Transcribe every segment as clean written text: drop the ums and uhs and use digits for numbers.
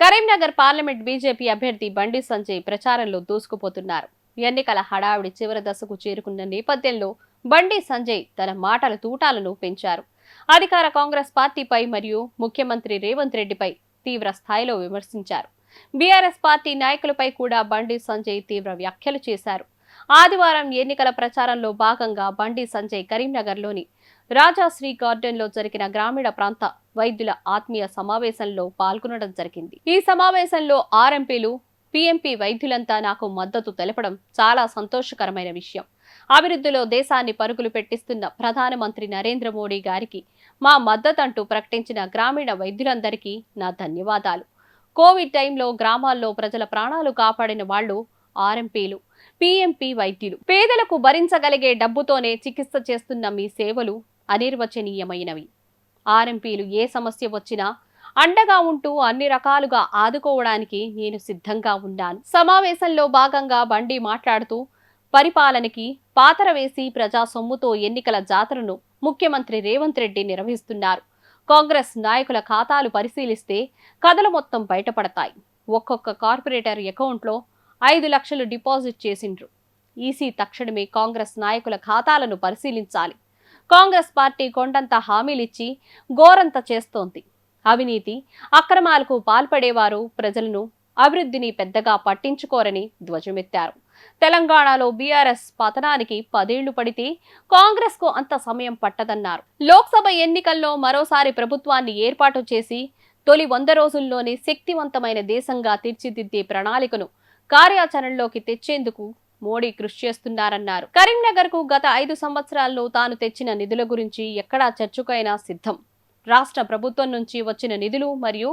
Karimnagar parliament BJP అభ్యర్థి బండి సంజయ్ ప్రచారంలో దూసుకుపోతున్నారు. ఎన్నికల హడావిడి చివరి దశకు చేరుకున్న నేపథ్యంలో బండి సంజయ్ తన మాటల తూటాలను పెంచారు. అధికార కాంగ్రెస్ పార్టీపై మరియు ముఖ్యమంత్రి రేవంత్ రెడ్డిపై తీవ్ర స్థాయిలో విమర్శించారు. బీఆర్ఎస్ పార్టీ నాయకులపై కూడా బండి సంజయ్ తీవ్ర వ్యాఖ్యలు చేశారు. ఆదివారం ఎన్నికల ప్రచారంలో భాగంగా బండి సంజయ్ కరీంనగర్లోని రాజాశ్రీ గార్డెన్ లో జరిగిన గ్రామీణ ప్రాంత వైద్యుల ఆత్మీయ సమావేశంలో పాల్గొనడం జరిగింది. ఈ సమావేశంలో ఆర్ఎంపీలు, పీఎంపీ వైద్యులంతా నాకు మద్దతు తెలపడం చాలా సంతోషకరమైన విషయం. అభివృద్ధిలో దేశాన్ని పరుగులు పెట్టిస్తున్న ప్రధానమంత్రి నరేంద్ర మోడీ గారికి మా మద్దతంటూ ప్రకటించిన గ్రామీణ వైద్యులందరికీ నా ధన్యవాదాలు. కోవిడ్ టైంలో గ్రామాల్లో ప్రజల ప్రాణాలు కాపాడిన వాళ్లు ఆర్ఎంపీలు, పీఎంపీ వైద్యులు. పేదలకు భరించగలిగే డబ్బుతోనే చికిత్స చేస్తున్న మీ సేవలు అనిర్వచనీయమైనవి. ఆర్ఎంపీలు ఏ సమస్య వచ్చినా అండగా ఉంటూ అన్ని రకాలుగా ఆదుకోవడానికి నేను సిద్ధంగా ఉన్నాను. సమావేశంలో భాగంగా బండి మాట్లాడుతూ పరిపాలనకి పాతర వేసి ప్రజా సొమ్ముతో ఎన్నికల జాతరను ముఖ్యమంత్రి రేవంత్ రెడ్డి నిర్వహిస్తున్నారు. కాంగ్రెస్ నాయకుల ఖాతాలు పరిశీలిస్తే కథలు మొత్తం బయటపడతాయి. ఒక్కొక్క కార్పొరేటర్ అకౌంట్లో 5 లక్షలు డిపాజిట్ చేసిండ్రు. ఈసీ తక్షణమే కాంగ్రెస్ నాయకుల ఖాతాలను పరిశీలించాలి. కాంగ్రెస్ పార్టీ కొండంత హామీలిచ్చి గోరంత చేస్తోంది. అవినీతి అక్రమాలకు పాల్పడేవారు ప్రజలను, అభివృద్ధిని పెద్దగా పట్టించుకోరని ధ్వజమెత్తారు. తెలంగాణలో బీఆర్ఎస్ పతనానికి 10 ఏళ్లు పడితే కాంగ్రెస్ కు అంత సమయం పట్టదన్నారు. లోక్సభ ఎన్నికల్లో మరోసారి ప్రభుత్వాన్ని ఏర్పాటు చేసి తొలి 100 రోజుల్లోనే శక్తివంతమైన దేశంగా తీర్చిదిద్దే ప్రణాళికను కార్యాచరణలోకి తెచ్చేందుకు మోడీ కృషి చేస్తున్నారన్నారు. కరీంనగర్ కు గత 5 సంవత్సరాల్లో తాను తెచ్చిన నిధుల గురించి ఎక్కడా చర్చకైనా సిద్ధం. రాష్ట్ర ప్రభుత్వం నుంచి వచ్చిన నిధులు మరియు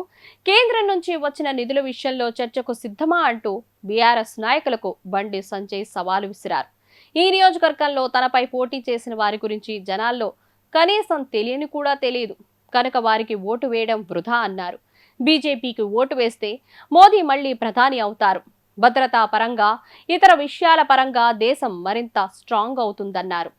కేంద్రం నుంచి వచ్చిన నిధుల విషయంలో చర్చకు సిద్ధమా అంటూ బీఆర్ఎస్ నాయకులకు బండి సంజయ్ సవాలు విసిరారు. ఈ నియోజకవర్గంలో తనపై పోటీ చేసిన వారి గురించి జనాల్లో కనీసం తెలియని కూడా తెలియదు కనుక వారికి ఓటు వేయడం వృధా అన్నారు. బీజేపీకి ఓటు వేస్తే మోదీ మళ్లీ ప్రధాని అవుతారు. భద్రతా పరంగా, ఇతర విషయాల పరంగా దేశం మరింత స్ట్రాంగ్ అవుతుందన్నారు.